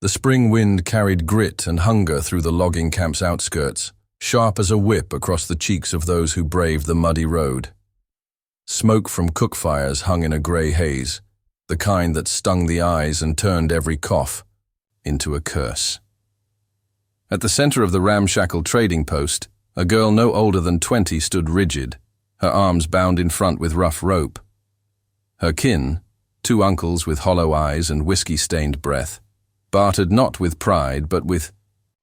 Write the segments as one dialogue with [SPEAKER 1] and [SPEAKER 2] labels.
[SPEAKER 1] The spring wind carried grit and hunger through the logging camp's outskirts, sharp as a whip across the cheeks of those who braved the muddy road. Smoke from cook fires hung in a grey haze, the kind that stung the eyes and turned every cough into a curse. At the center of the ramshackle trading post, a girl no older than 20 stood rigid, her arms bound in front with rough rope. Her kin, 2 uncles with hollow eyes and whiskey-stained breath, bartered not with pride but with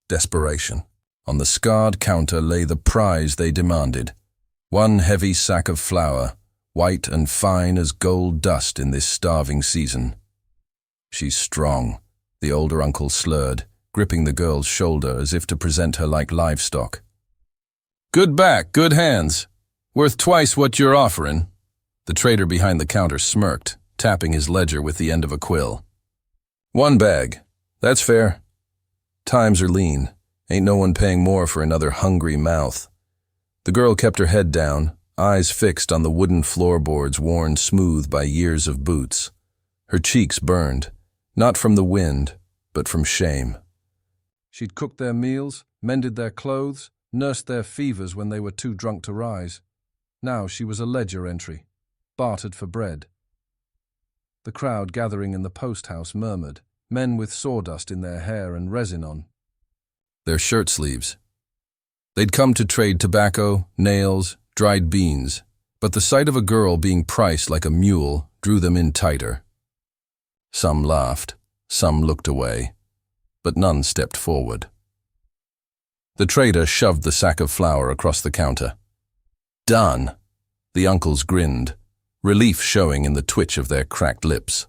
[SPEAKER 1] desperation. On the scarred counter lay the prize they demanded, 1 heavy sack of flour, white and fine as gold dust in this starving season. "She's strong," the older uncle slurred, gripping the girl's shoulder as if to present her like livestock. "Good back, good hands. Worth twice what you're offering." The trader behind the counter smirked, tapping his ledger with the end of a quill. "1 bag. That's fair. Times are lean. Ain't no one paying more for another hungry mouth." The girl kept her head down, eyes fixed on the wooden floorboards worn smooth by years of boots. Her cheeks burned, not from the wind, but from shame. She'd cooked their meals, mended their clothes, nursed their fevers when they were too drunk to rise. Now she was a ledger entry, bartered for bread. The crowd gathering in the post house murmured, men with sawdust in their hair and resin on their shirt sleeves. They'd come to trade tobacco, nails, dried beans, but the sight of a girl being priced like a mule drew them in tighter. Some laughed, some looked away, but none stepped forward. The trader shoved the sack of flour across the counter. "Done!" The uncles grinned, relief showing in the twitch of their cracked lips.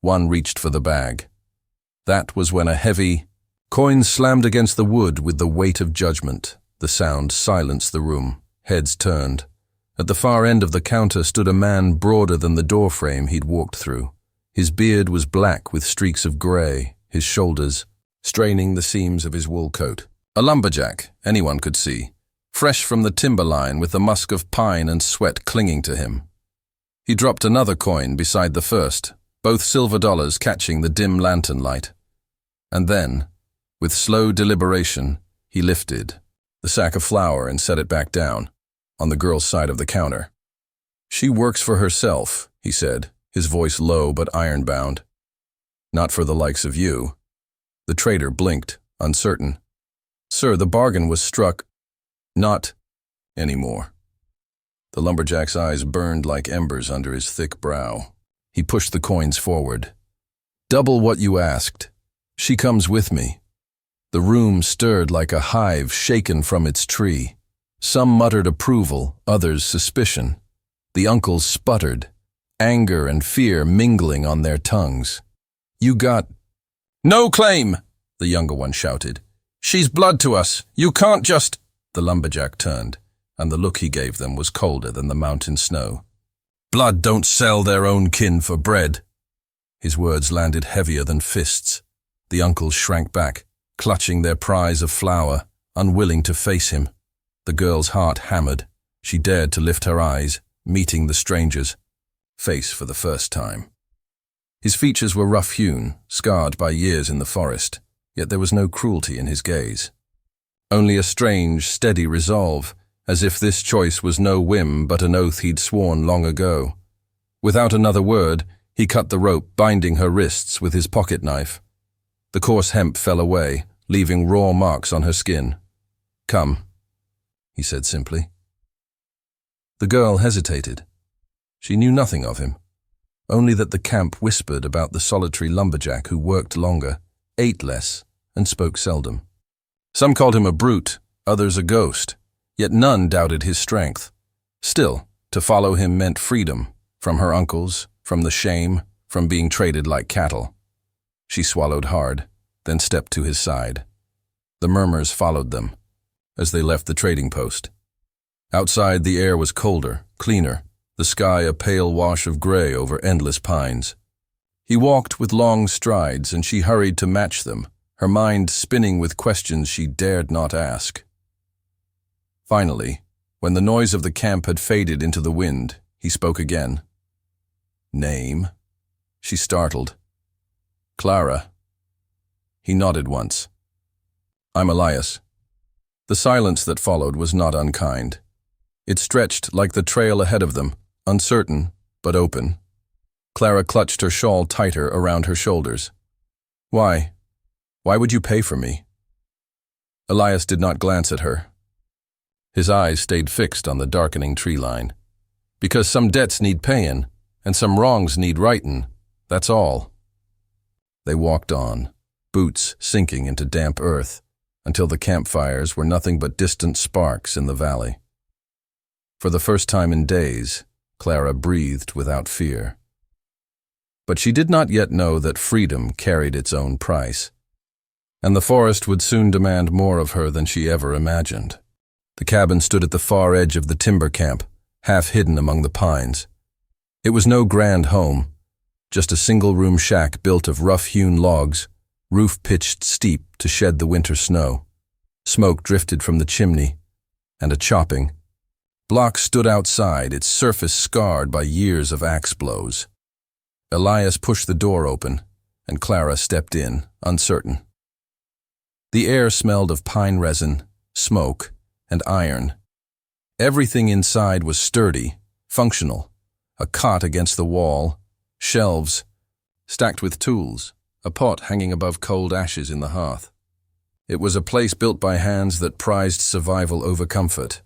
[SPEAKER 1] One reached for the bag. That was when a heavy coin slammed against the wood with the weight of judgment. The sound silenced the room. Heads turned. At the far end of the counter stood a man broader than the doorframe he'd walked through. His beard was black with streaks of grey, his shoulders straining the seams of his wool coat. A lumberjack, anyone could see, fresh from the timber line with the musk of pine and sweat clinging to him. He dropped another coin beside the first, both silver dollars catching the dim lantern light. And then, with slow deliberation, he lifted the sack of flour and set it back down, on the girl's side of the counter. "She works for herself," he said, his voice low but iron-bound. "Not for the likes of you." The trader blinked, uncertain. "Sir, the bargain was struck." "Not anymore." The lumberjack's eyes burned like embers under his thick brow. He pushed the coins forward. "Double what you asked. She comes with me." The room stirred like a hive shaken from its tree. Some muttered approval, others suspicion. The uncles sputtered, anger and fear mingling on their tongues. "You got—" "No claim!" the younger one shouted. "She's blood to us. You can't just—" The lumberjack turned, and the look he gave them was colder than the mountain snow. "Blood don't sell their own kin for bread." His words landed heavier than fists. The uncles shrank back, clutching their prize of flour, unwilling to face him. The girl's heart hammered. She dared to lift her eyes, meeting the stranger's face for the first time. His features were rough-hewn, scarred by years in the forest, yet there was no cruelty in his gaze. Only a strange, steady resolve, as if this choice was no whim but an oath he'd sworn long ago. Without another word, he cut the rope, binding her wrists with his pocket knife. The coarse hemp fell away, leaving raw marks on her skin. "Come," he said simply. The girl hesitated. She knew nothing of him, only that the camp whispered about the solitary lumberjack who worked longer, ate less, and spoke seldom. Some called him a brute, others a ghost, yet none doubted his strength. Still, to follow him meant freedom, from her uncles, from the shame, from being traded like cattle. She swallowed hard, then stepped to his side. The murmurs followed them as they left the trading post. Outside, the air was colder, cleaner, the sky a pale wash of gray over endless pines. He walked with long strides, and she hurried to match them, her mind spinning with questions she dared not ask. Finally, when the noise of the camp had faded into the wind, he spoke again. "Name?" She startled. "Clara." He nodded once. "I'm Elias." The silence that followed was not unkind. It stretched like the trail ahead of them, uncertain, but open. Clara clutched her shawl tighter around her shoulders. "Why? Why would you pay for me?" Elias did not glance at her. His eyes stayed fixed on the darkening tree line. "Because some debts need payin', and some wrongs need rightin', that's all." They walked on, boots sinking into damp earth, until the campfires were nothing but distant sparks in the valley. For the first time in days, Clara breathed without fear. But she did not yet know that freedom carried its own price, and the forest would soon demand more of her than she ever imagined. The cabin stood at the far edge of the timber camp, half hidden among the pines. It was no grand home, just a single-room shack built of rough-hewn logs, roof pitched steep to shed the winter snow. Smoke drifted from the chimney, and a chopping block stood outside, its surface scarred by years of axe blows. Elias pushed the door open, and Clara stepped in, uncertain. The air smelled of pine resin, smoke, and iron. Everything inside was sturdy, functional. A cot against the wall, shelves, stacked with tools, a pot hanging above cold ashes in the hearth. It was a place built by hands that prized survival over comfort.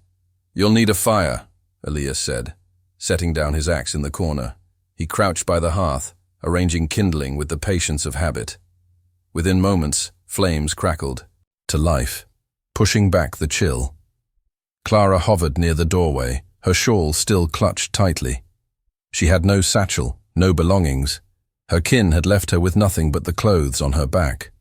[SPEAKER 1] "You'll need a fire," Elias said, setting down his axe in the corner. He crouched by the hearth, arranging kindling with the patience of habit. Within moments, flames crackled to life, pushing back the chill. Clara hovered near the doorway, her shawl still clutched tightly. She had no satchel, no belongings. Her kin had left her with nothing but the clothes on her back.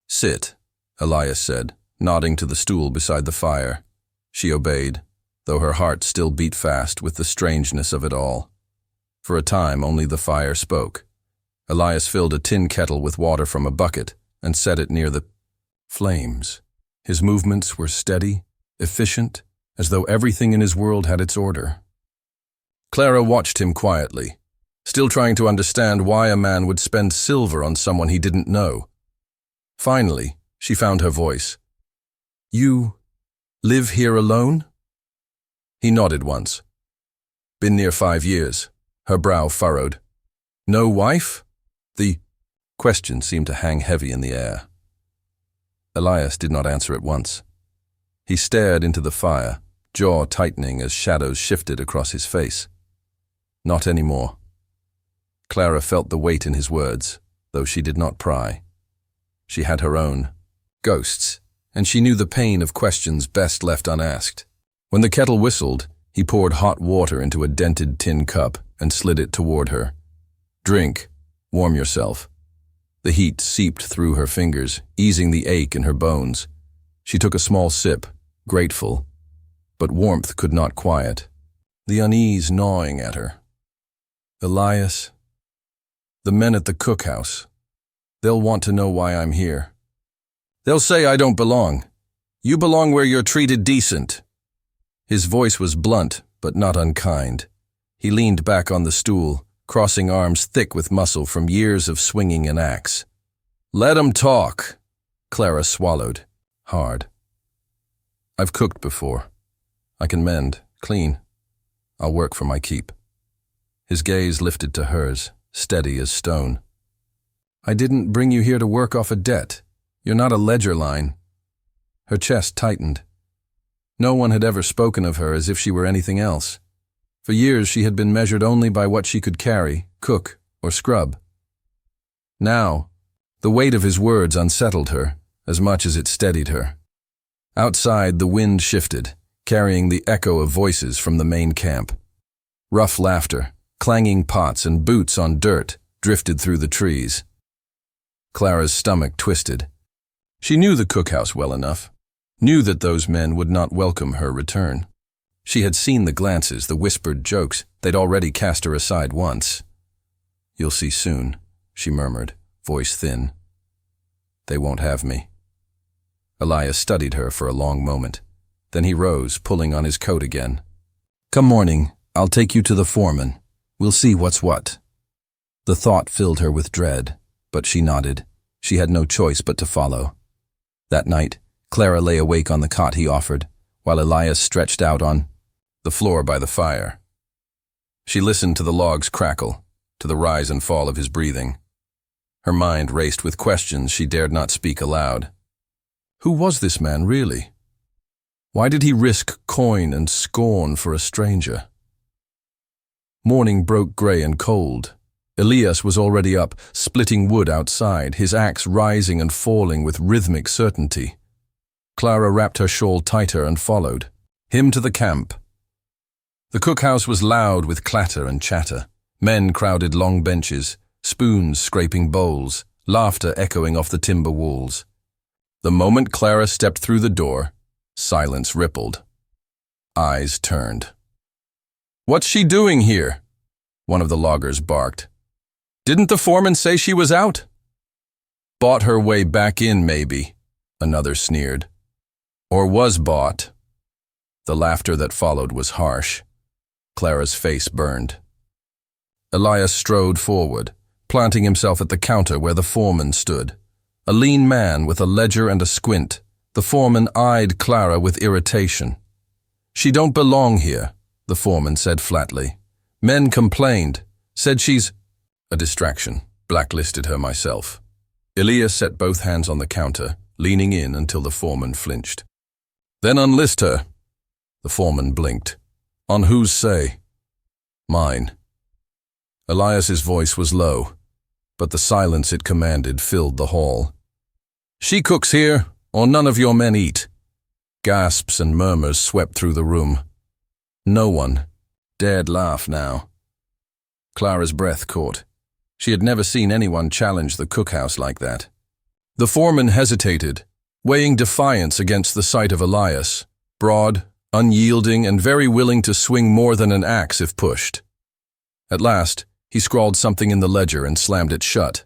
[SPEAKER 1] "Sit," Elias said, nodding to the stool beside the fire. She obeyed, though her heart still beat fast with the strangeness of it all. For a time, only the fire spoke. Elias filled a tin kettle with water from a bucket and set it near the flames. His movements were steady, efficient, as though everything in his world had its order. Clara watched him quietly, still trying to understand why a man would spend silver on someone he didn't know. Finally, she found her voice. "You live here alone?" He nodded once. "Been near 5 years." Her brow furrowed. "No wife?" The question seemed to hang heavy in the air. Elias did not answer at once. He stared into the fire, jaw tightening as shadows shifted across his face. Not anymore. Clara felt the weight in his words, though she did not pry. She had her own ghosts, and she knew the pain of questions best left unasked. When the kettle whistled, he poured hot water into a dented tin cup and slid it toward her. "Drink. Warm yourself." The heat seeped through her fingers, easing the ache in her bones. She took a small sip, grateful, but warmth could not quiet, the unease gnawing at her. "Elias, the men at the cookhouse, they'll want to know why I'm here. They'll say I don't belong. You belong where you're treated decent." His voice was blunt, but not unkind. He leaned back on the stool, crossing arms thick with muscle from years of swinging an axe. "Let 'em talk." Clara swallowed, hard. "I've cooked before. I can mend, clean. I'll work for my keep." His gaze lifted to hers, steady as stone. "I didn't bring you here to work off a debt. You're not a ledger line." Her chest tightened. No one had ever spoken of her as if she were anything else. For years she had been measured only by what she could carry, cook, or scrub. Now, the weight of his words unsettled her as much as it steadied her. Outside, the wind shifted, carrying the echo of voices from the main camp. Rough laughter, clanging pots and boots on dirt drifted through the trees. Clara's stomach twisted. She knew the cookhouse well enough, knew that those men would not welcome her return. She had seen the glances, the whispered jokes. They'd already cast her aside once. "You'll see soon," she murmured, voice thin. "They won't have me." Elias studied her for a long moment. Then he rose, pulling on his coat again. "Come morning, I'll take you to the foreman. We'll see what's what." The thought filled her with dread, but she nodded. She had no choice but to follow. That night, Clara lay awake on the cot he offered, while Elias stretched out on the floor by the fire. She listened to the logs crackle, to the rise and fall of his breathing. Her mind raced with questions she dared not speak aloud. Who was this man, really? Why did he risk coin and scorn for a stranger? Morning broke gray and cold. Elias was already up, splitting wood outside, his axe rising and falling with rhythmic certainty. Clara wrapped her shawl tighter and followed him to the camp. The cookhouse was loud with clatter and chatter. Men crowded long benches, spoons scraping bowls, laughter echoing off the timber walls. The moment Clara stepped through the door, silence rippled. Eyes turned. "What's she doing here?" one of the loggers barked. "Didn't the foreman say she was out?" "Bought her way back in, maybe," another sneered. "Or was bought." The laughter that followed was harsh. Clara's face burned. Elias strode forward, planting himself at the counter where the foreman stood. A lean man with a ledger and a squint, the foreman eyed Clara with irritation. "She don't belong here," the foreman said flatly. "Men complained, said she's a distraction, blacklisted her myself." Elias set both hands on the counter, leaning in until the foreman flinched. "Then unlist her." The foreman blinked. "On whose say?" "Mine." Elias's voice was low, but the silence it commanded filled the hall. "She cooks here, or none of your men eat." Gasps and murmurs swept through the room. No one dared laugh now. Clara's breath caught. She had never seen anyone challenge the cookhouse like that. The foreman hesitated, weighing defiance against the sight of Elias, broad, unyielding, and very willing to swing more than an axe if pushed. At last, he scrawled something in the ledger and slammed it shut.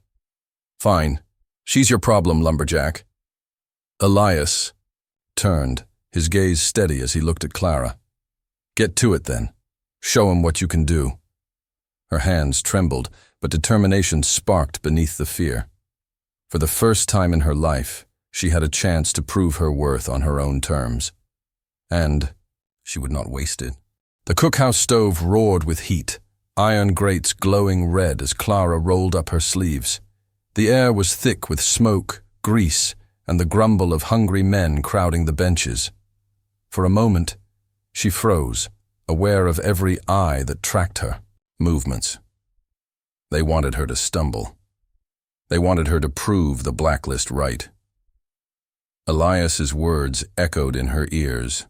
[SPEAKER 1] "Fine. She's your problem, Lumberjack." Elias turned, his gaze steady as he looked at Clara. "Get to it, then. Show him what you can do." Her hands trembled, but determination sparked beneath the fear. For the first time in her life, she had a chance to prove her worth on her own terms. And she would not waste it. The cookhouse stove roared with heat, iron grates glowing red as Clara rolled up her sleeves. The air was thick with smoke, grease, and the grumble of hungry men crowding the benches. For a moment, she froze, aware of every eye that tracked her movements. They wanted her to stumble. They wanted her to prove the blacklist right. Elias's words echoed in her ears.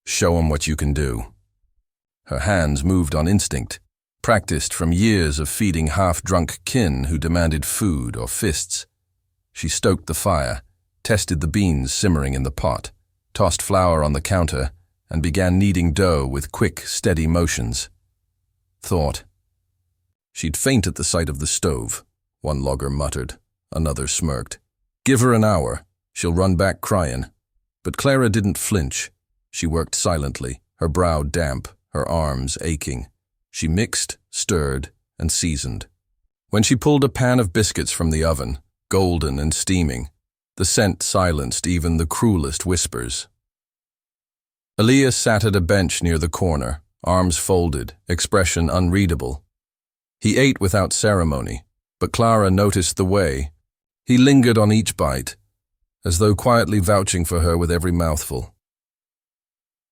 [SPEAKER 1] "Show him what you can do." Her hands moved on instinct, practiced from years of feeding half-drunk kin who demanded food or fists. She stoked the fire, tested the beans simmering in the pot, tossed flour on the counter, and began kneading dough with quick, steady motions. Thought. She'd faint at the sight of the stove, one logger muttered, another smirked. "Give her an hour, she'll run back crying." But Clara didn't flinch. She worked silently, her brow damp, her arms aching. She mixed, stirred, and seasoned. When she pulled a pan of biscuits from the oven, golden and steaming, the scent silenced even the cruelest whispers. Elias sat at a bench near the corner, arms folded, expression unreadable. He ate without ceremony, but Clara noticed the way. He lingered on each bite, as though quietly vouching for her with every mouthful.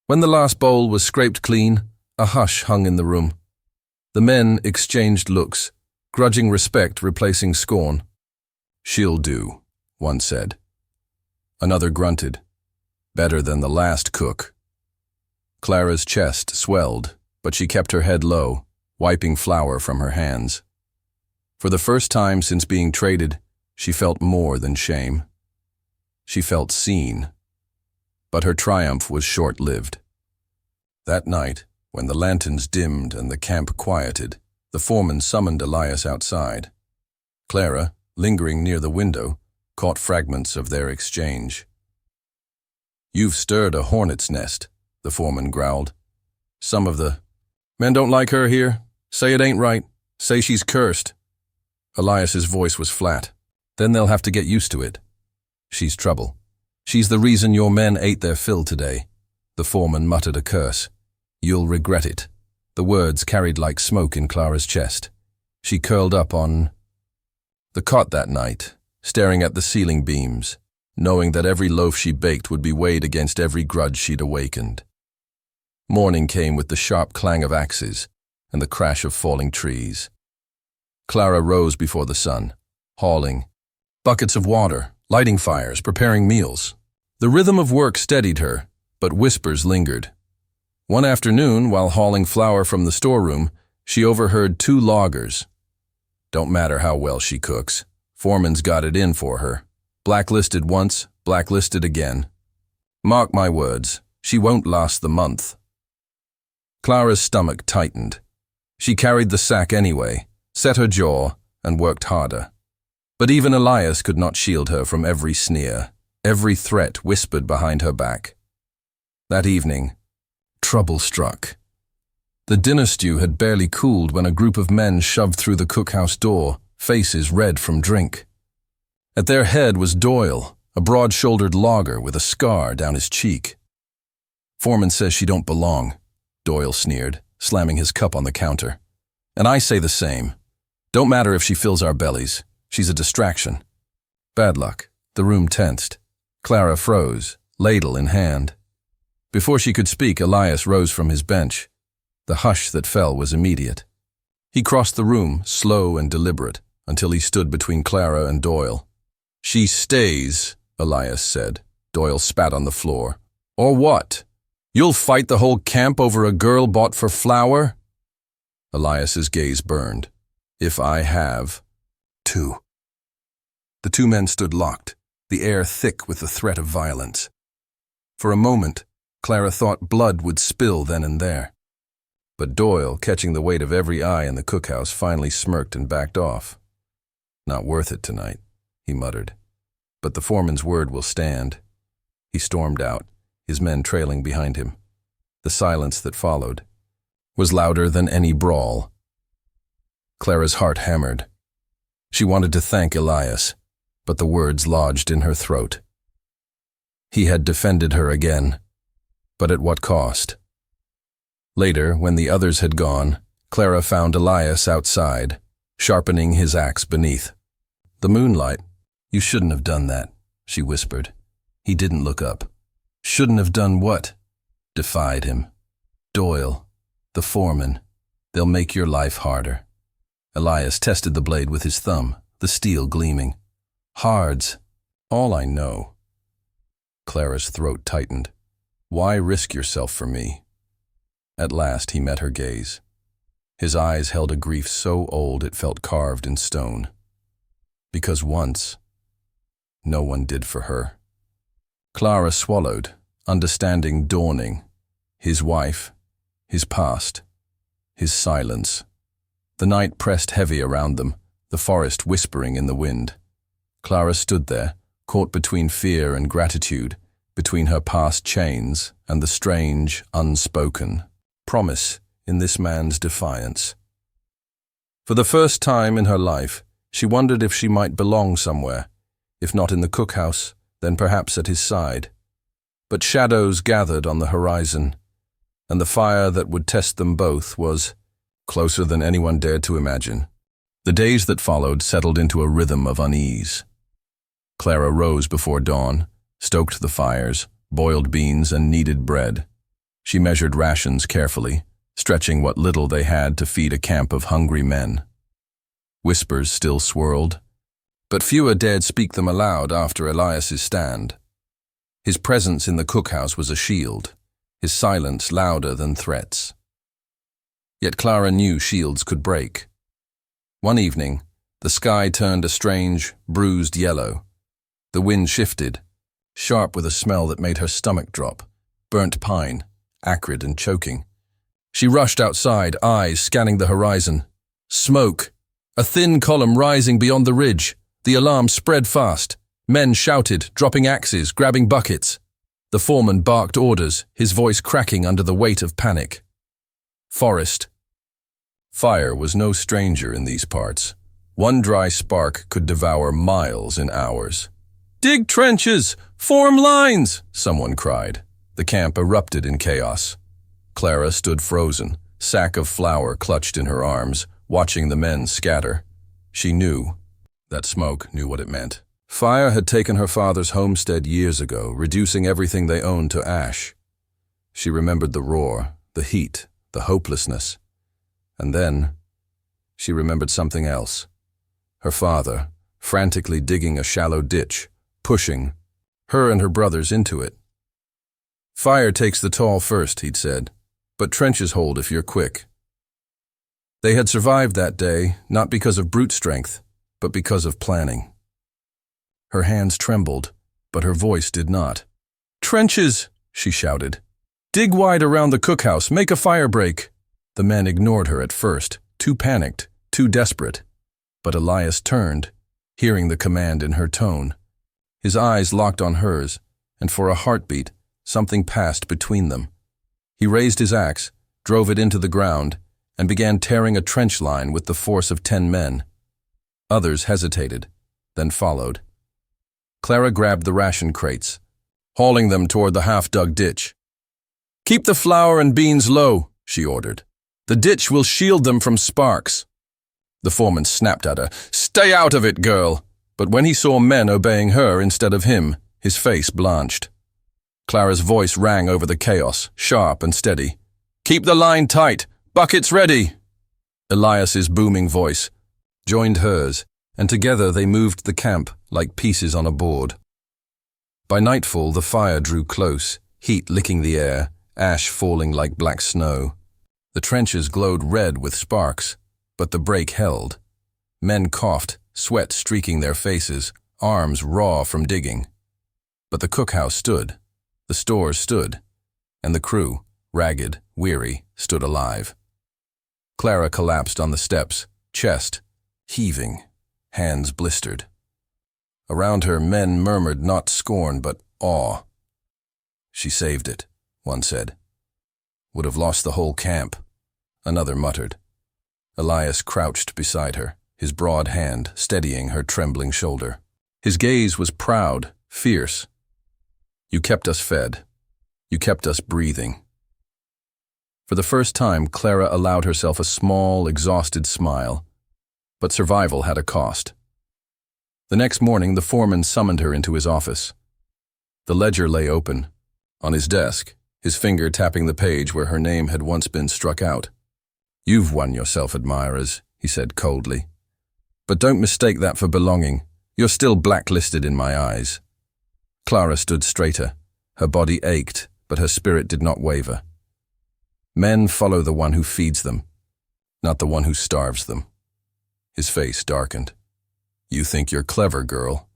[SPEAKER 1] When the last bowl was scraped clean, a hush hung in the room. The men exchanged looks, grudging respect replacing scorn. "She'll do," one said. Another grunted. "Better than the last cook." Clara's chest swelled, but she kept her head low, wiping flour from her hands. For the first time since being traded, she felt more than shame. She felt seen. But her triumph was short-lived. That night, when the lanterns dimmed and the camp quieted, the foreman summoned Elias outside. Clara, lingering near the window, caught fragments of their exchange. "You've stirred a hornet's nest," the foreman growled. "Some of the men don't like her here. Say it ain't right. Say she's cursed." Elias's voice was flat. Then they'll have to get used to it. She's trouble. She's the reason your men ate their fill today. The foreman muttered a curse. You'll regret it. The words carried like smoke in Clara's chest. She curled up on the cot that night, staring at the ceiling beams, knowing that every loaf she baked would be weighed against every grudge she'd awakened. Morning came with the sharp clang of axes and the crash of falling trees. Clara rose before the sun, hauling buckets of water, lighting fires, preparing meals. The rhythm of work steadied her, but whispers lingered. One afternoon, while hauling flour from the storeroom, she overheard two loggers. Don't matter how well she cooks, foreman's got it in for her. Blacklisted once, blacklisted again. Mark my words, she won't last the month. Clara's stomach tightened. She carried the sack anyway, set her jaw, and worked harder. But even Elias could not shield her from every sneer, every threat whispered behind her back. That evening, trouble struck. The dinner stew had barely cooled when a group of men shoved through the cookhouse door, faces red from drink. At their head was Doyle, a broad-shouldered logger with a scar down his cheek. Foreman says she don't belong, Doyle sneered, slamming his cup on the counter. And I say the same. Don't matter if she fills our bellies. She's a distraction. Bad luck. The room tensed. Clara froze, ladle in hand. Before she could speak, Elias rose from his bench. The hush that fell was immediate. He crossed the room, slow and deliberate, until he stood between Clara and Doyle. She stays, Elias said. Doyle spat on the floor. Or what? You'll fight the whole camp over a girl bought for flour? Elias's gaze burned. If I have to. The two men stood locked, the air thick with the threat of violence. For a moment, Clara thought blood would spill then and there. But Doyle, catching the weight of every eye in the cookhouse, finally smirked and backed off. Not worth it tonight, he muttered. But the foreman's word will stand. He stormed out, his men trailing behind him. The silence that followed was louder than any brawl. Clara's heart hammered. She wanted to thank Elias, but the words lodged in her throat. He had defended her again, but at what cost? Later, when the others had gone, Clara found Elias outside, sharpening his axe beneath. The moonlight. You shouldn't have done that, she whispered. He didn't look up. Shouldn't have done what? Defied him. Doyle, the foreman, they'll make your life harder. Elias tested the blade with his thumb, the steel gleaming. Hards, all I know. Clara's throat tightened. Why risk yourself for me? At last he met her gaze. His eyes held a grief so old it felt carved in stone. Because once, no one did for her. Clara swallowed, understanding dawning. His wife, his past, his silence. The night pressed heavy around them, the forest whispering in the wind. Clara stood there, caught between fear and gratitude, between her past chains and the strange, unspoken promise in this man's defiance. For the first time in her life, she wondered if she might belong somewhere, if not in the cookhouse, then perhaps at his side. But shadows gathered on the horizon, and the fire that would test them both was closer than anyone dared to imagine. The days that followed settled into a rhythm of unease. Clara rose before dawn, stoked the fires, boiled beans and kneaded bread. She measured rations carefully, stretching what little they had to feed a camp of hungry men. Whispers still swirled, but fewer dared speak them aloud after Elias's stand. His presence in the cookhouse was a shield, his silence louder than threats. Yet Clara knew shields could break. One evening, the sky turned a strange, bruised yellow. The wind shifted, sharp with a smell that made her stomach drop, burnt pine, acrid and choking. She rushed outside, eyes scanning the horizon. Smoke! A thin column rising beyond the ridge. The alarm spread fast. Men shouted, dropping axes, grabbing buckets. The foreman barked orders, his voice cracking under the weight of panic. Forest. Fire was no stranger in these parts. One dry spark could devour miles in hours. "Dig trenches! Form lines!" someone cried. The camp erupted in chaos. Clara stood frozen, sack of flour clutched in her arms, watching the men scatter. She knew. That smoke knew what it meant. Fire had taken her father's homestead years ago, reducing everything they owned to ash. She remembered the roar, the heat, the hopelessness. And then, she remembered something else. Her father, frantically digging a shallow ditch, pushing her and her brothers into it. "Fire takes the tall first," he'd said, "but trenches hold if you're quick." They had survived that day, not because of brute strength, but because of planning. Her hands trembled, but her voice did not. "Trenches!" she shouted. "Dig wide around the cookhouse, make a fire break." The men ignored her at first, too panicked, too desperate. But Elias turned, hearing the command in her tone. His eyes locked on hers, and for a heartbeat, something passed between them. He raised his axe, drove it into the ground, and began tearing a trench line with the force of 10 men. Others hesitated, then followed. Clara grabbed the ration crates, hauling them toward the half-dug ditch. "Keep the flour and beans low," she ordered. "The ditch will shield them from sparks." The foreman snapped at her. "Stay out of it, girl!" But when he saw men obeying her instead of him, his face blanched. Clara's voice rang over the chaos, sharp and steady. "Keep the line tight! Buckets ready!" Elias's booming voice joined hers, and together they moved the camp like pieces on a board. By nightfall, the fire drew close, heat licking the air, ash falling like black snow. The trenches glowed red with sparks, but the break held. Men coughed, sweat streaking their faces, arms raw from digging. But the cookhouse stood, the stores stood, and the crew, ragged, weary, stood alive. Clara collapsed on the steps, chest heaving, hands blistered. Around her, men murmured not scorn but awe. "She saved it," one said. "Would have lost the whole camp," another muttered. Elias crouched beside her, his broad hand steadying her trembling shoulder. His gaze was proud, fierce. "You kept us fed. You kept us breathing." For the first time, Clara allowed herself a small, exhausted smile. But survival had a cost. The next morning, the foreman summoned her into his office. The ledger lay open. On his desk, his finger tapping the page where her name had once been struck out. "You've won yourself admirers," he said coldly. "But don't mistake that for belonging. You're still blacklisted in my eyes." Clara stood straighter. Her body ached, but her spirit did not waver. Men follow the one who feeds them, not the one who starves them. His face darkened. "You think you're clever, girl,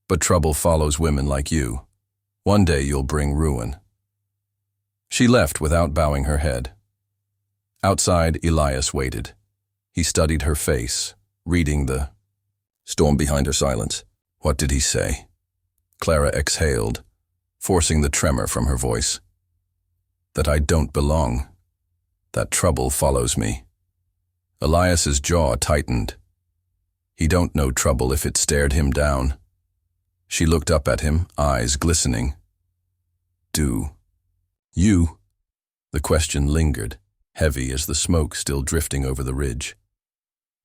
[SPEAKER 1] but trouble follows women like you. One day you'll bring ruin." She left without bowing her head. Outside, Elias waited. He studied her face, reading the storm behind her silence. What did he say? Clara exhaled, forcing the tremor from her voice. "That I don't belong. That trouble follows me." Elias's jaw tightened. He don't know trouble if it stared him down. She looked up at him, eyes glistening. "Do you?" The question lingered, heavy as the smoke still drifting over the ridge.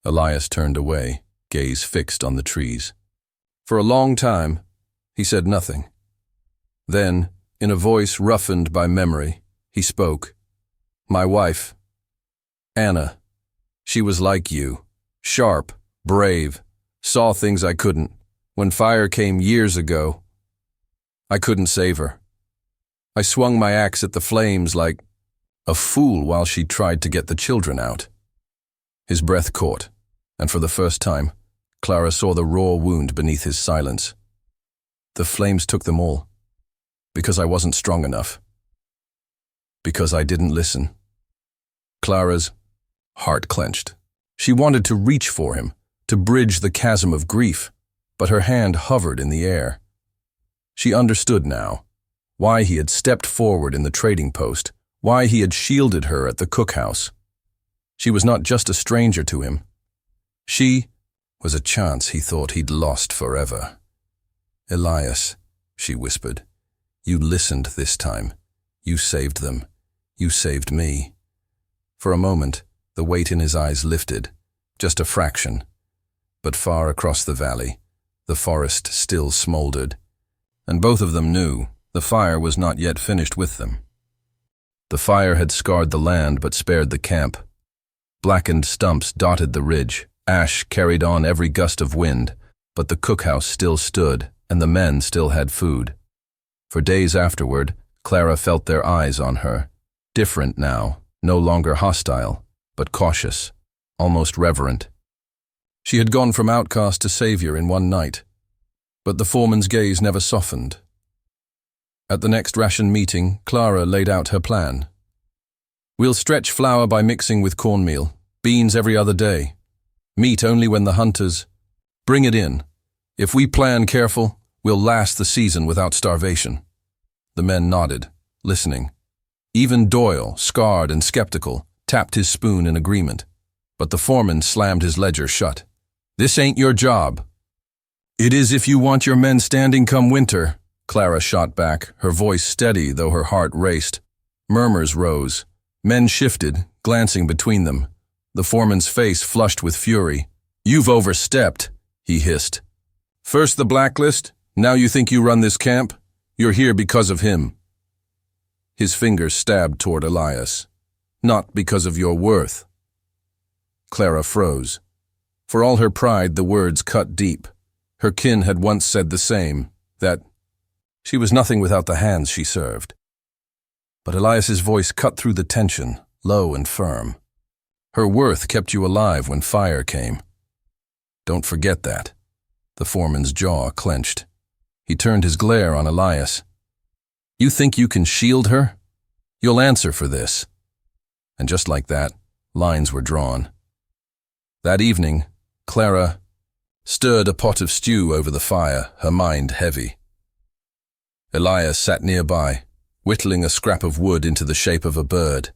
[SPEAKER 1] Elias turned away, gaze fixed on the trees. For a long time, he said nothing. Then, in a voice roughened by memory, he spoke. "My wife, Anna, she was like you, sharp, brave, saw things I couldn't. When fire came years ago, I couldn't save her. I swung my axe at the flames like a fool while she tried to get the children out." His breath caught, and for the first time, Clara saw the raw wound beneath his silence. "The flames took them all, because I wasn't strong enough. Because I didn't listen." Clara's heart clenched. She wanted to reach for him, to bridge the chasm of grief, but her hand hovered in the air. She understood now why he had stepped forward in the trading post, why he had shielded her at the cookhouse. She was not just a stranger to him. She was a chance he thought he'd lost forever. "Elias," she whispered, "you listened this time. You saved them. You saved me." For a moment, the weight in his eyes lifted, just a fraction. But far across the valley, the forest still smoldered, and both of them knew the fire was not yet finished with them. The fire had scarred the land but spared the camp. Blackened stumps dotted the ridge, ash carried on every gust of wind, but the cookhouse still stood, and the men still had food. For days afterward, Clara felt their eyes on her, different now, no longer hostile, but cautious, almost reverent. She had gone from outcast to savior in one night, but the foreman's gaze never softened. At the next ration meeting, Clara laid out her plan. "We'll stretch flour by mixing with cornmeal, beans every other day, meat only when the hunters bring it in. If we plan careful, we'll last the season without starvation." The men nodded, listening. Even Doyle, scarred and skeptical, tapped his spoon in agreement. But the foreman slammed his ledger shut. "This ain't your job." "It is if you want your men standing come winter," Clara shot back, her voice steady though her heart raced. Murmurs rose. Men shifted, glancing between them. The foreman's face flushed with fury. "You've overstepped," he hissed. "First the blacklist, now you think you run this camp? You're here because of him." His fingers stabbed toward Elias. "Not because of your worth." Clara froze. For all her pride, the words cut deep. Her kin had once said the same, that she was nothing without the hands she served. But Elias's voice cut through the tension, low and firm. "Her worth kept you alive when fire came. Don't forget that." The foreman's jaw clenched. He turned his glare on Elias. "You think you can shield her? You'll answer for this." And just like that, lines were drawn. That evening, Clara stirred a pot of stew over the fire, her mind heavy. Elias sat nearby, whittling a scrap of wood into the shape of a bird.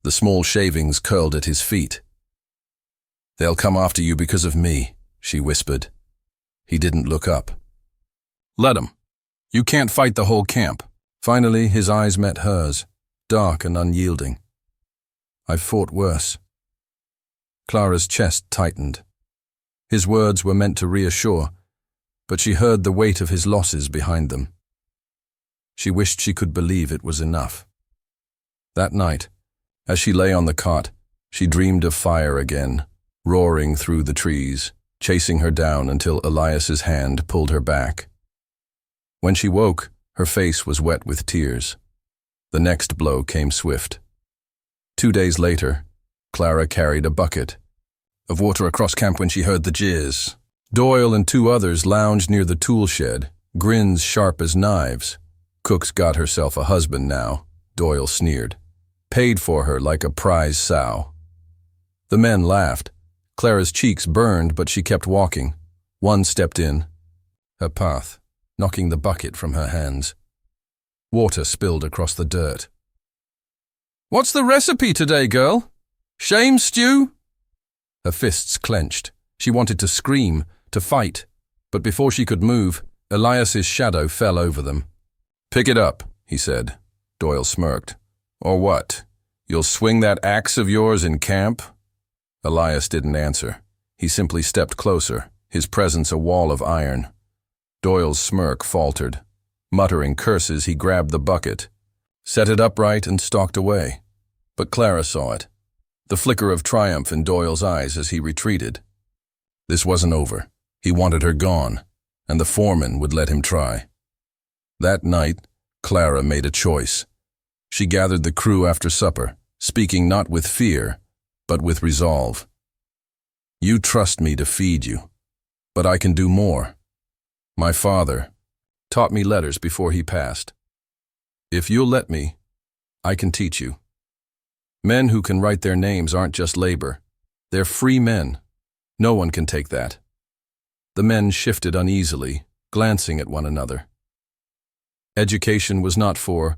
[SPEAKER 1] The small shavings curled at his feet. "They'll come after you because of me," she whispered. He didn't look up. "Let 'em. You can't fight the whole camp." Finally, his eyes met hers, dark and unyielding. "I've fought worse." Clara's chest tightened. His words were meant to reassure, but she heard the weight of his losses behind them. She wished she could believe it was enough. That night, as she lay on the cot, she dreamed of fire again, roaring through the trees, chasing her down until Elias's hand pulled her back. When she woke, her face was wet with tears. The next blow came swift. 2 days later, Clara carried a bucket of water across camp when she heard the jeers. Doyle and 2 others lounged near the tool shed, grins sharp as knives. "Cook's got herself a husband now," Doyle sneered. "Paid for her like a prize sow." The men laughed. Clara's cheeks burned, but she kept walking. One stepped in her path, knocking the bucket from her hands. Water spilled across the dirt. "What's the recipe today, girl? Shame stew?" Her fists clenched. She wanted to scream, to fight, but before she could move, Elias's shadow fell over them. "Pick it up," he said. Doyle smirked. "Or what? You'll swing that axe of yours in camp?" Elias didn't answer. He simply stepped closer, his presence a wall of iron. Doyle's smirk faltered. Muttering curses, he grabbed the bucket, set it upright, and stalked away. But Clara saw it, the flicker of triumph in Doyle's eyes as he retreated. This wasn't over. He wanted her gone, and the foreman would let him try. That night, Clara made a choice. She gathered the crew after supper, speaking not with fear, but with resolve. "You trust me to feed you, but I can do more. My father taught me letters before he passed. If you'll let me, I can teach you. Men who can write their names aren't just labor. They're free men. No one can take that." The men shifted uneasily, glancing at one another. Education was not for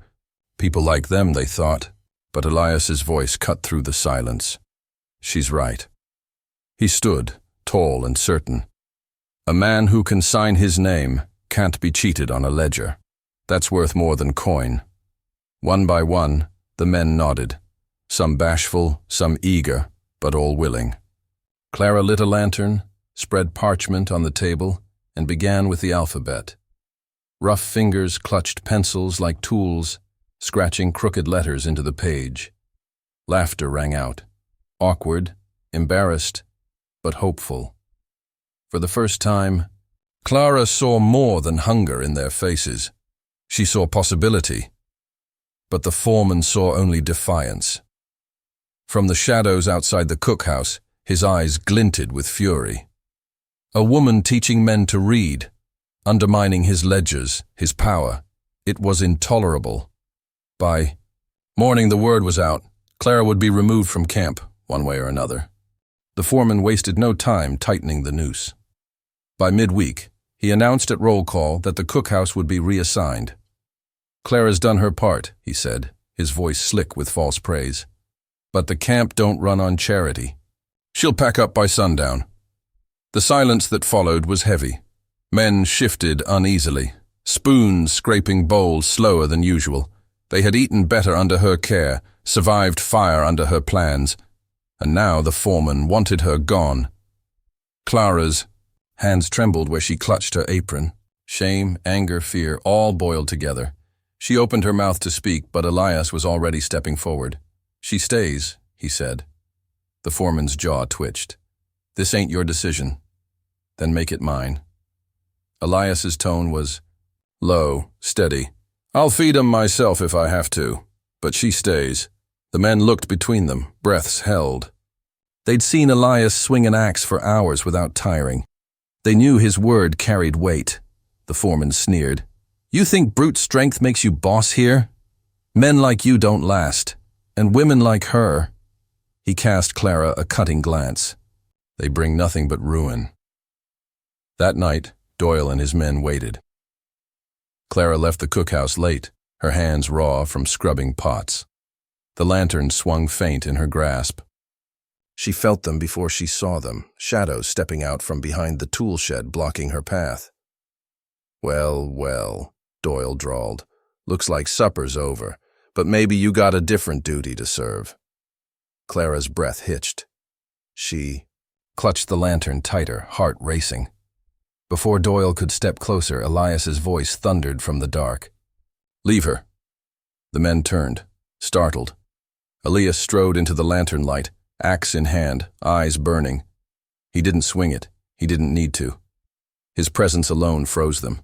[SPEAKER 1] people like them, they thought, but Elias's voice cut through the silence. "She's right." He stood, tall and certain. A man who can sign his name can't be cheated on a ledger. That's worth more than coin. One by one, the men nodded, some bashful, some eager, but all willing. Clara lit a lantern, spread parchment on the table, and began with the alphabet. Rough fingers clutched pencils like tools, scratching crooked letters into the page. Laughter rang out, awkward, embarrassed, but hopeful. For the first time, Clara saw more than hunger in their faces. She saw possibility, but the foreman saw only defiance. From the shadows outside the cookhouse, his eyes glinted with fury. A woman teaching men to read, undermining his ledgers, his power. It was intolerable. By morning the word was out. Clara would be removed from camp, one way or another. The foreman wasted no time tightening the noose. By midweek, he announced at roll call that the cookhouse would be reassigned. "Clara's done her part," he said, his voice slick with false praise. "But the camp don't run on charity. She'll pack up by sundown." The silence that followed was heavy. Men shifted uneasily, spoons scraping bowls slower than usual. They had eaten better under her care, survived fire under her plans, and now the foreman wanted her gone. Clara's hands trembled where she clutched her apron. Shame, anger, fear, all boiled together. She opened her mouth to speak, but Elias was already stepping forward. "She stays," he said. The foreman's jaw twitched. "This ain't your decision." "Then make it mine." Elias's tone was low, steady. "I'll feed 'em myself if I have to, but she stays." The men looked between them, breaths held. They'd seen Elias swing an axe for hours without tiring. They knew his word carried weight. The foreman sneered. "You think brute strength makes you boss here? Men like you don't last, and women like her." He cast Clara a cutting glance. "They bring nothing but ruin." That night, Doyle and his men waited. Clara left the cookhouse late, her hands raw from scrubbing pots. The lantern swung faint in her grasp. She felt them before she saw them, shadows stepping out from behind the tool shed blocking her path. "Well, well," Doyle drawled. "Looks like supper's over, but maybe you got a different duty to serve." Clara's breath hitched. She clutched the lantern tighter, heart racing. Before Doyle could step closer, Elias's voice thundered from the dark. "Leave her." The men turned, startled. Elias strode into the lantern light, axe in hand, eyes burning. He didn't swing it. He didn't need to. His presence alone froze them.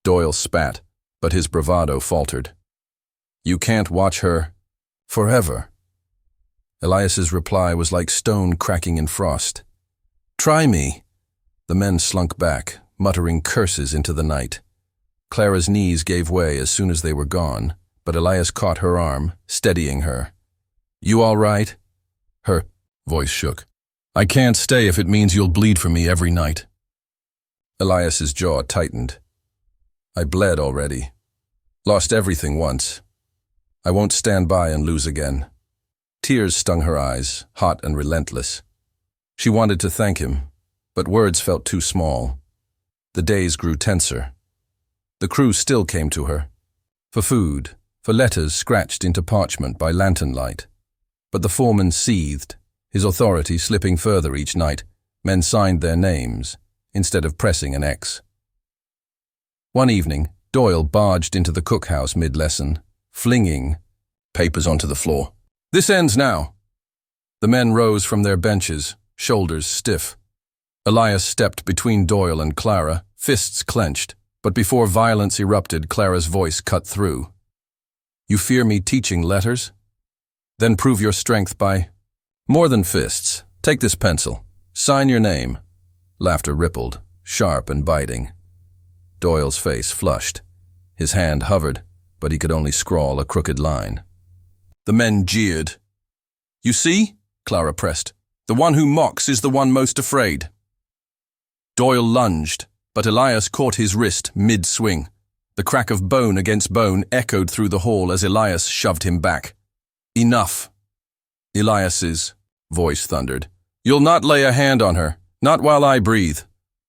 [SPEAKER 1] Doyle spat, but his bravado faltered. "You can't watch her forever." Elias's reply was like stone cracking in frost. "Try me." The men slunk back, muttering curses into the night. Clara's knees gave way as soon as they were gone, but Elias caught her arm, steadying her. "You all right?" Her voice shook. "I can't stay if it means you'll bleed for me every night." Elias's jaw tightened. "I bled already. Lost everything once. I won't stand by and lose again." Tears stung her eyes, hot and relentless. She wanted to thank him, but words felt too small. The days grew tenser. The crew still came to her. For food, for letters scratched into parchment by lantern light. But the foreman seethed, his authority slipping further each night. Men signed their names, instead of pressing an X. One evening, Doyle barged into the cookhouse mid-lesson, flinging papers onto the floor. "This ends now." The men rose from their benches, shoulders stiff. Elias stepped between Doyle and Clara, fists clenched, but before violence erupted, Clara's voice cut through. "You fear me teaching letters? Then prove your strength by more than fists. Take this pencil. Sign your name." Laughter rippled, sharp and biting. Doyle's face flushed. His hand hovered, but he could only scrawl a crooked line. The men jeered. "You see?" Clara pressed. "The one who mocks is the one most afraid." Doyle lunged, but Elias caught his wrist mid-swing. The crack of bone against bone echoed through the hall as Elias shoved him back. "Enough." Elias's voice thundered. "You'll not lay a hand on her. Not while I breathe.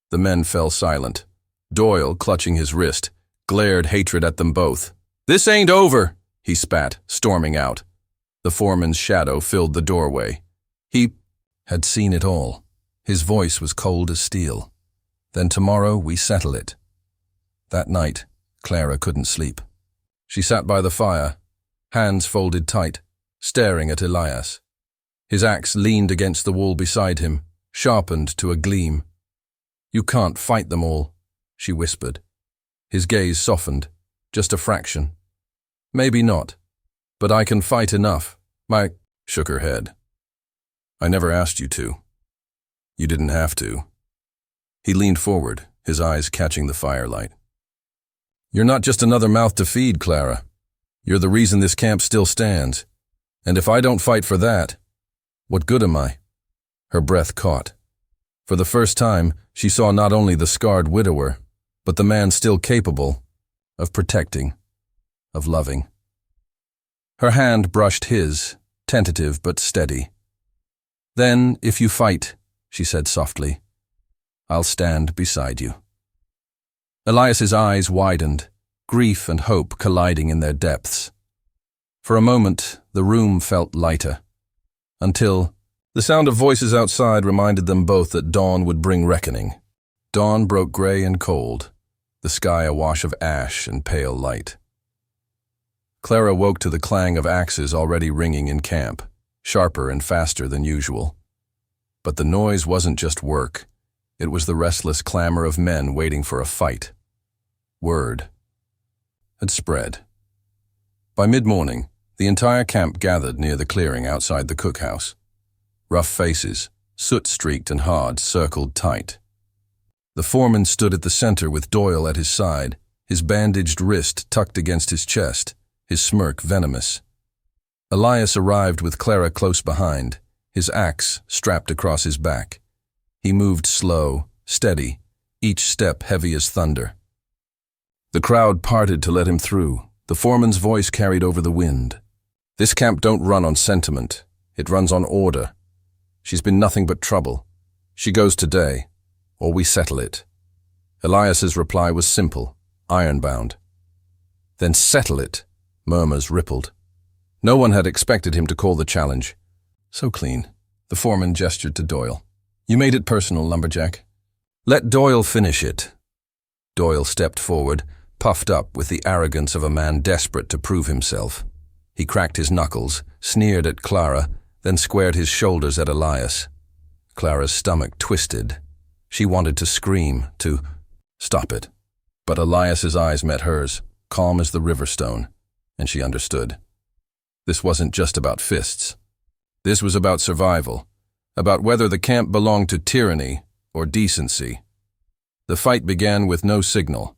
[SPEAKER 1] The men fell silent. Doyle, clutching his wrist, glared hatred at them both. This ain't over, he spat, storming out. The foreman's shadow filled the doorway. He had seen it all. His voice was cold as steel. Then tomorrow we settle it. That night, Clara couldn't sleep. She sat by the fire, hands folded tight, staring at Elias. His axe leaned against the wall beside him, sharpened to a gleam. You can't fight them all, she whispered. His gaze softened, just a fraction. Maybe not, but I can fight enough. Mike shook her head. I never asked you to. You didn't have to. He leaned forward, his eyes catching the firelight. You're not just another mouth to feed, Clara. You're the reason this camp still stands. And if I don't fight for that, what good am I? Her breath caught. For the first time, she saw not only the scarred widower, but the man still capable of protecting, of loving. Her hand brushed his, tentative but steady. Then, if you fight, she said softly, I'll stand beside you. Elias's eyes widened, grief and hope colliding in their depths. For a moment, the room felt lighter, until the sound of voices outside reminded them both that dawn would bring reckoning. Dawn broke gray and cold, the sky a wash of ash and pale light. Clara woke to the clang of axes already ringing in camp, sharper and faster than usual. But the noise wasn't just work. It was the restless clamor of men waiting for a fight. Word had spread. By mid-morning, the entire camp gathered near the clearing outside the cookhouse. Rough faces, soot-streaked and hard, circled tight. The foreman stood at the center with Doyle at his side, his bandaged wrist tucked against his chest, his smirk venomous. Elias arrived with Clara close behind, his axe strapped across his back. He moved slow, steady, each step heavy as thunder. The crowd parted to let him through. The foreman's voice carried over the wind. This camp don't run on sentiment. It runs on order. She's been nothing but trouble. She goes today, or we settle it. Elias's reply was simple, ironbound. Then settle it, murmurs rippled. No one had expected him to call the challenge. So clean. The foreman gestured to Doyle. You made it personal, Lumberjack. Let Doyle finish it. Doyle stepped forward, puffed up with the arrogance of a man desperate to prove himself. He cracked his knuckles, sneered at Clara, then squared his shoulders at Elias. Clara's stomach twisted. She wanted to scream, to stop it. But Elias's eyes met hers, calm as the river stone, and she understood. This wasn't just about fists. This was about survival, about whether the camp belonged to tyranny or decency. The fight began with no signal.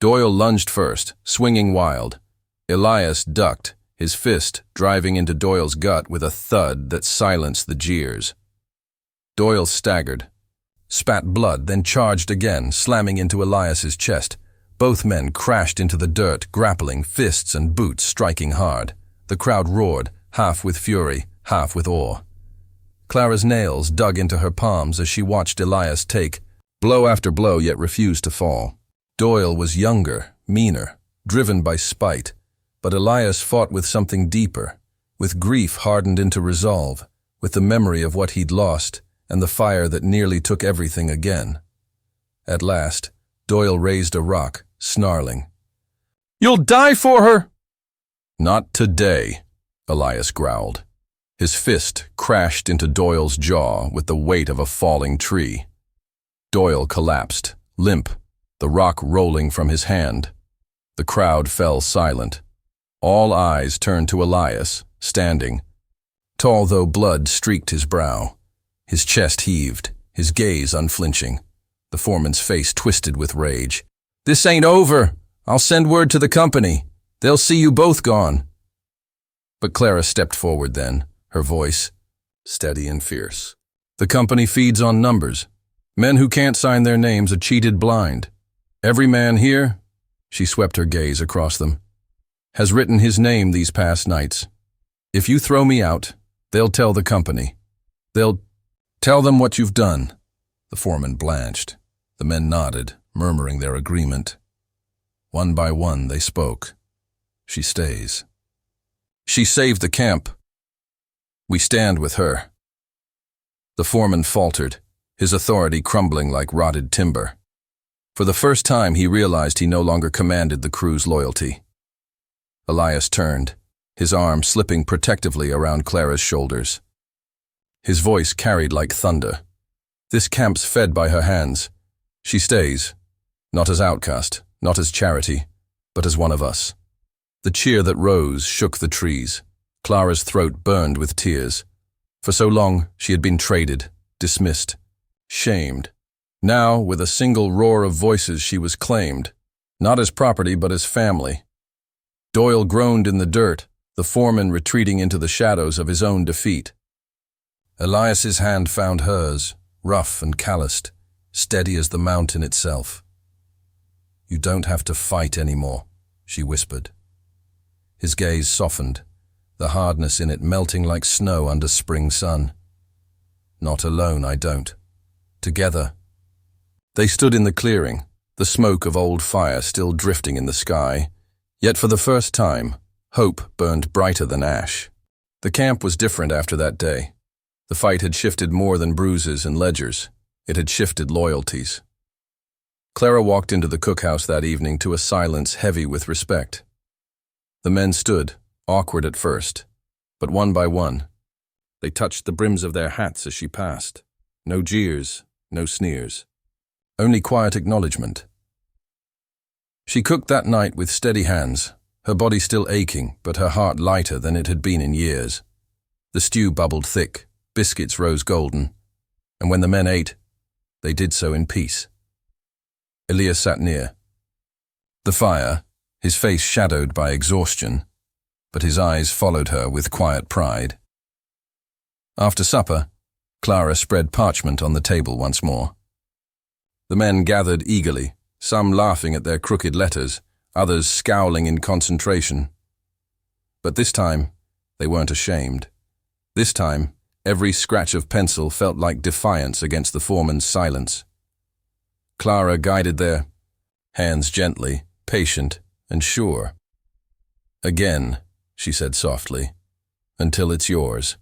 [SPEAKER 1] Doyle lunged first, swinging wild. Elias ducked, his fist driving into Doyle's gut with a thud that silenced the jeers. Doyle staggered, spat blood, then charged again, slamming into Elias's chest. Both men crashed into the dirt, grappling, fists and boots striking hard. The crowd roared, half with fury, half with awe. Clara's nails dug into her palms as she watched Elias take blow after blow, yet refused to fall. Doyle was younger, meaner, driven by spite, but Elias fought with something deeper, with grief hardened into resolve, with the memory of what he'd lost and the fire that nearly took everything again. At last, Doyle raised a rock, snarling. You'll die for her! Not today, Elias growled. His fist crashed into Doyle's jaw with the weight of a falling tree. Doyle collapsed, limp, the rock rolling from his hand. The crowd fell silent. All eyes turned to Elias, standing. Tall though blood streaked his brow. His chest heaved, his gaze unflinching. The foreman's face twisted with rage. This ain't over. I'll send word to the company. They'll see you both gone. But Clara stepped forward then, her voice steady and fierce. The company feeds on numbers. Men who can't sign their names are cheated blind. Every man here, she swept her gaze across them, has written his name these past nights. If you throw me out, they'll tell the company. They'll tell them what you've done. The foreman blanched. The men nodded, murmuring their agreement. One by one they spoke. She stays. She saved the camp. We stand with her. The foreman faltered, his authority crumbling like rotted timber. For the first time he realized he no longer commanded the crew's loyalty. Elias turned, his arm slipping protectively around Clara's shoulders. His voice carried like thunder. This camp's fed by her hands. She stays, not as outcast, not as charity, but as one of us. The cheer that rose shook the trees. Clara's throat burned with tears. For so long, she had been traded, dismissed, shamed. Now, with a single roar of voices, she was claimed, not as property but as family. Doyle groaned in the dirt, the foreman retreating into the shadows of his own defeat. Elias's hand found hers, rough and calloused, steady as the mountain itself. "You don't have to fight anymore," she whispered. His gaze softened, the hardness in it melting like snow under spring sun. "Not alone, I don't. Together." They stood in the clearing, the smoke of old fire still drifting in the sky, yet for the first time, hope burned brighter than ash. The camp was different after that day. The fight had shifted more than bruises and ledgers. It had shifted loyalties. Clara walked into the cookhouse that evening to a silence heavy with respect. The men stood, awkward at first, but one by one, they touched the brims of their hats as she passed. No jeers, no sneers. Only quiet acknowledgement. She cooked that night with steady hands, her body still aching, but her heart lighter than it had been in years. The stew bubbled thick, biscuits rose golden, and when the men ate, they did so in peace. Elias sat near. The fire, his face shadowed by exhaustion, but his eyes followed her with quiet pride. After supper, Clara spread parchment on the table once more. The men gathered eagerly, some laughing at their crooked letters, others scowling in concentration. But this time, they weren't ashamed. This time, every scratch of pencil felt like defiance against the foreman's silence. Clara guided their hands gently, patient and sure. "Again," she said softly, "until it's yours."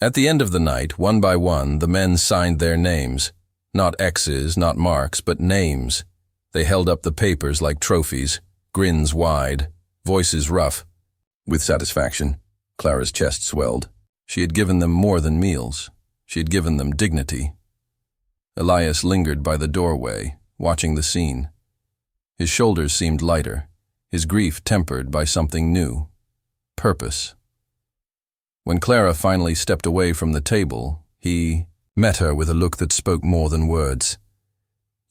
[SPEAKER 1] At the end of the night, one by one, the men signed their names. Not X's, not marks, but names. They held up the papers like trophies, grins wide, voices rough. With satisfaction, Clara's chest swelled. She had given them more than meals. She had given them dignity. Elias lingered by the doorway, watching the scene. His shoulders seemed lighter, his grief tempered by something new. Purpose. When Clara finally stepped away from the table, he met her with a look that spoke more than words.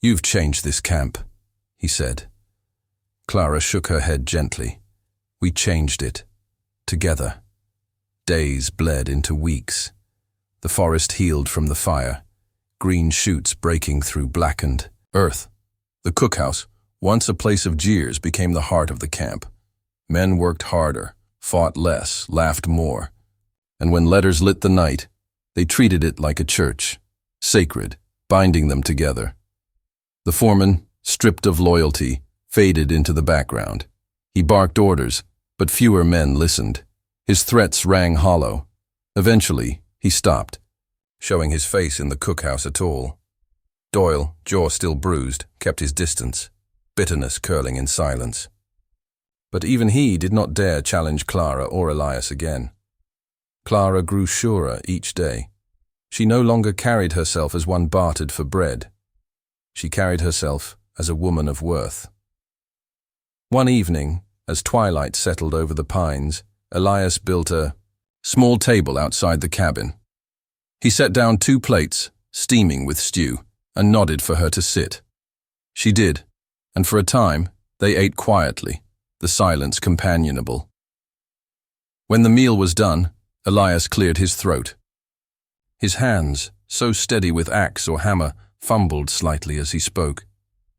[SPEAKER 1] "You've changed this camp," he said. Clara shook her head gently. "We changed it. Together." Days bled into weeks. The forest healed from the fire, green shoots breaking through blackened earth. The cookhouse, once a place of jeers, became the heart of the camp. Men worked harder, fought less, laughed more. And when letters lit the night, they treated it like a church, sacred, binding them together. The foreman, stripped of loyalty, faded into the background. He barked orders, but fewer men listened. His threats rang hollow. Eventually, he stopped, showing his face in the cookhouse at all. Doyle, jaw still bruised, kept his distance, bitterness curling in silence. But even he did not dare challenge Clara or Elias again. Clara grew surer each day. She no longer carried herself as one bartered for bread. She carried herself as a woman of worth. One evening, as twilight settled over the pines, Elias built a small table outside the cabin. He set down 2 plates, steaming with stew, and nodded for her to sit. She did, and for a time, they ate quietly, the silence companionable. When the meal was done, Elias cleared his throat. His hands, so steady with axe or hammer, fumbled slightly as he spoke.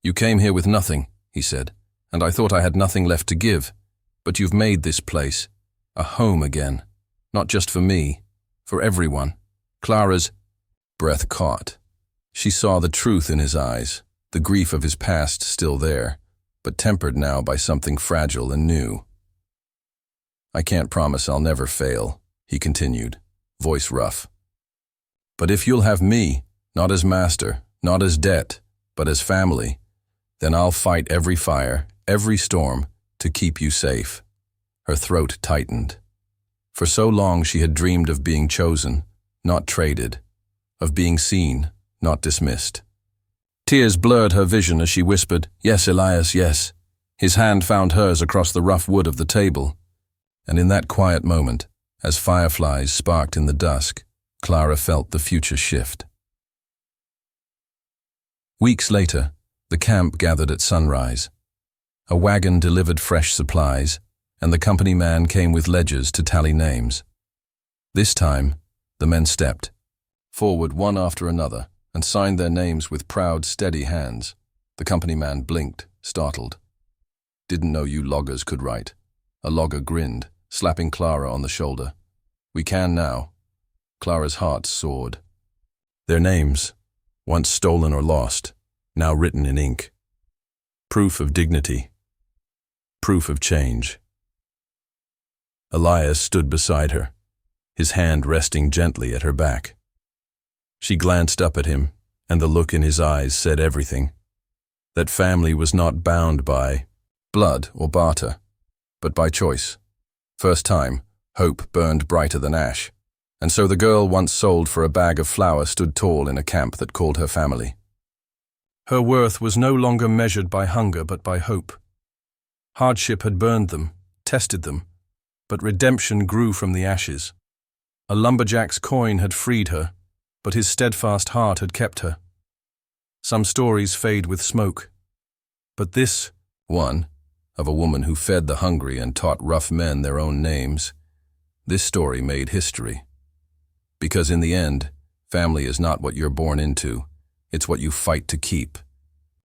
[SPEAKER 1] "You came here with nothing," he said, "and I thought I had nothing left to give. But you've made this place a home again, not just for me, for everyone." Clara's breath caught. She saw the truth in his eyes, the grief of his past still there, but tempered now by something fragile and new. "I can't promise I'll never fail," he continued, voice rough. "But if you'll have me, not as master, not as debt, but as family, then I'll fight every fire, every storm, to keep you safe." Her throat tightened. For so long she had dreamed of being chosen, not traded, of being seen, not dismissed. Tears blurred her vision as she whispered, "Yes, Elias, yes." His hand found hers across the rough wood of the table, and in that quiet moment, as fireflies sparked in the dusk, Clara felt the future shift. Weeks later, the camp gathered at sunrise. A wagon delivered fresh supplies, and the company man came with ledgers to tally names. This time, the men stepped forward one after another and signed their names with proud, steady hands. The company man blinked, startled. "Didn't know you loggers could write." A logger grinned, slapping Clara on the shoulder. "We can now." Clara's heart soared. Their names, once stolen or lost, now written in ink. Proof of dignity. Proof of change. Elias stood beside her, his hand resting gently at her back. She glanced up at him, and the look in his eyes said everything. That family was not bound by blood or barter, but by choice. First time, hope burned brighter than ash, and so the girl once sold for a bag of flour stood tall in a camp that called her family. Her worth was no longer measured by hunger but by hope. Hardship had burned them, tested them, but redemption grew from the ashes. A lumberjack's coin had freed her, but his steadfast heart had kept her. Some stories fade with smoke, but this one, of a woman who fed the hungry and taught rough men their own names, this story made history. Because in the end, family is not what you're born into, it's what you fight to keep.